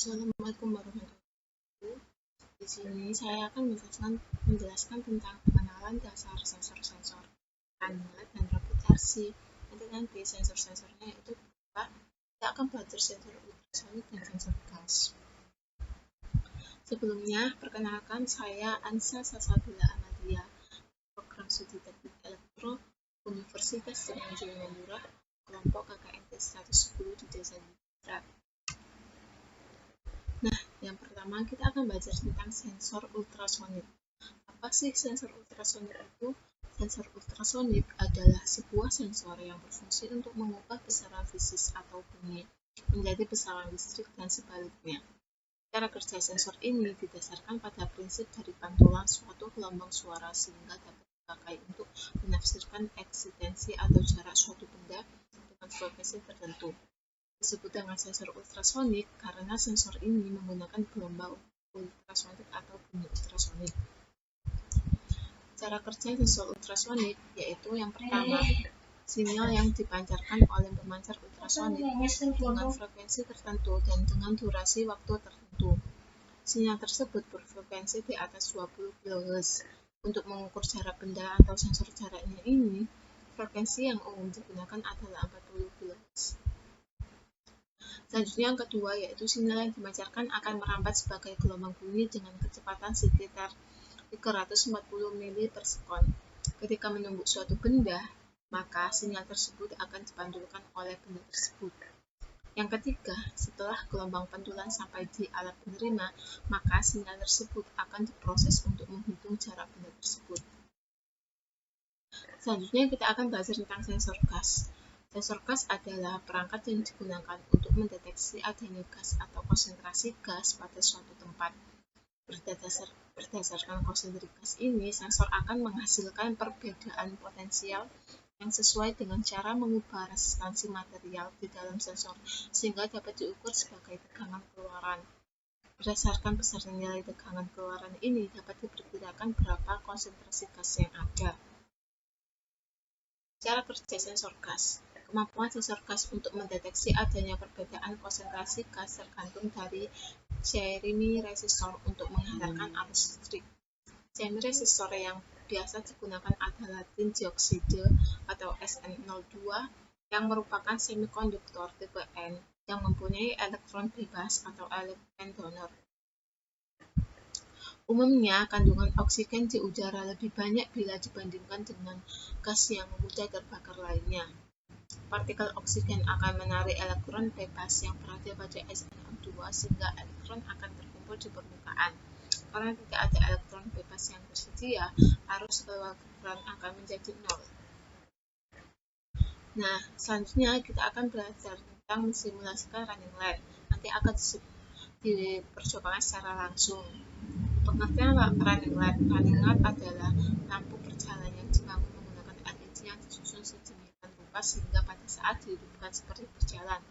Assalamualaikum warahmatullahi wabarakatuh. Di sini saya akan menjelaskan tentang pengenalan dasar sensor-sensor anulat dan robot RC. Nanti sensor-sensornya itu berupa, kita akan belajar sensor ultrasonik dan sensor gas. Sebelumnya, perkenalkan saya Ansa Salsabila Amalia, program studi teknik elektro Universitas Sriwijaya Madura, kelompok KKN 110 di Desa Gibran. Nah, yang pertama kita akan belajar tentang sensor ultrasonik. Apa sih sensor ultrasonik itu? Sensor ultrasonik adalah sebuah sensor yang berfungsi untuk mengubah besaran fisik atau bunyi menjadi besaran listrik dan sebaliknya. Cara kerja sensor ini didasarkan pada prinsip dari pantulan suatu gelombang suara sehingga dapat dipakai untuk menafsirkan eksistensi atau jarak suatu benda dengan frekuensi tertentu. Disebut dengan sensor ultrasonik karena sensor ini menggunakan gelombang ultrasonik atau bunyi ultrasonik. Cara kerja sensor ultrasonik yaitu yang pertama, sinyal yang dipancarkan oleh pemancar ultrasonik dengan frekuensi tertentu dan dengan durasi waktu tertentu. Sinyal tersebut berfrekuensi di atas 20 kHz. Untuk mengukur jarak benda atau sensor jaraknya ini, frekuensi yang umum digunakan adalah 40 kHz. Selanjutnya yang kedua yaitu sinyal yang dipancarkan akan merambat sebagai gelombang bunyi dengan kecepatan sekitar 340 mili per sekon. Ketika menumbuk suatu benda, maka sinyal tersebut akan dipantulkan oleh benda tersebut. Yang ketiga, setelah gelombang pantulan sampai di alat penerima, maka sinyal tersebut akan diproses untuk menghitung jarak benda tersebut. Selanjutnya kita akan belajar tentang sensor gas. Sensor gas adalah perangkat yang digunakan untuk mendeteksi adanya gas atau konsentrasi gas pada suatu tempat. Berdasarkan konsentrasi gas ini, sensor akan menghasilkan perbedaan potensial yang sesuai dengan cara mengubah resistansi material di dalam sensor sehingga dapat diukur sebagai tegangan keluaran. Berdasarkan besar nilai tegangan keluaran ini dapat diperkirakan berapa konsentrasi gas yang ada. Cara kerja sensor gas. Kemampuan sensor gas untuk mendeteksi adanya perbedaan konsentrasi gas tergantung dari Chermi resistor untuk menghantarkan arus listrik. Chermi resistor yang biasa digunakan adalah tin dioksida atau SN02 yang merupakan semikonduktor tipe N yang mempunyai elektron bebas atau elemen donor. Umumnya, kandungan oksigen di udara lebih banyak bila dibandingkan dengan gas yang mudah terbakar lainnya. Partikel oksigen akan menarik elektron bebas yang berada pada SN02 sehingga elektron akan terkumpul di permukaan. Karena tidak ada elektron bebas yang tersedia, arus keluaran akan menjadi nol. Nah, selanjutnya kita akan belajar tentang mensimulasikan running light. Nanti akan dipercobakan secara langsung. Pengertian running light adalah lampu berjalan yang dibangun menggunakan LED yang disusun sedemikian rupa sehingga pada saat dihidupkan seperti berjalan.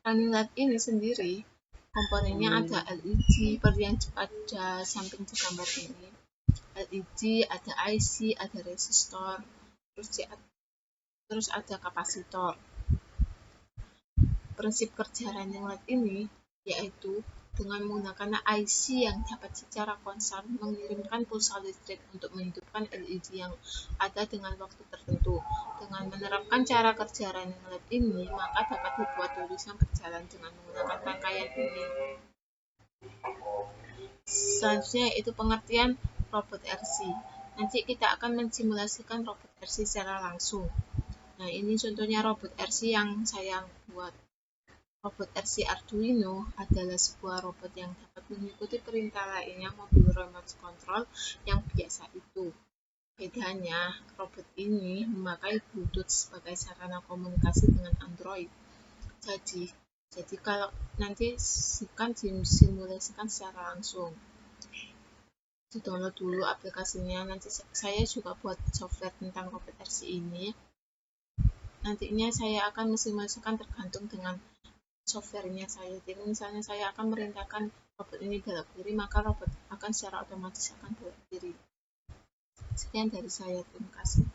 Running light ini sendiri komponennya ada LED seperti yang pada samping di gambar ini. LED, ada IC, ada resistor, terus ada kapasitor. Prinsip kerja running light ini yaitu dengan menggunakan IC yang dapat secara konstan mengirimkan pulsa listrik untuk menghidupkan LED yang ada dengan waktu tertentu. Dengan menerapkan cara kerja running light ini, maka dapat dibuat tulisan berjalan dengan menggunakan rangkaian ini. Selanjutnya yaitu pengertian robot RC. Nanti kita akan mensimulasikan robot RC secara langsung. Nah, ini contohnya robot RC yang saya buat. Robot RC Arduino adalah sebuah robot yang dapat mengikuti perintah lainnya mobil remote control yang biasa itu. Bedanya, robot ini memakai Bluetooth sebagai sarana komunikasi dengan Android. Jadi kalau nanti akan disimulasikan secara langsung. Di-download dulu aplikasinya. Nanti saya juga buat software tentang robot RC ini. Nantinya saya akan mensimulasikan tergantung dengan softwarenya saya. Jadi misalnya saya akan merintahkan robot ini belok kiri, maka robot akan secara otomatis akan belok kiri. Sekian dari saya, terima kasih.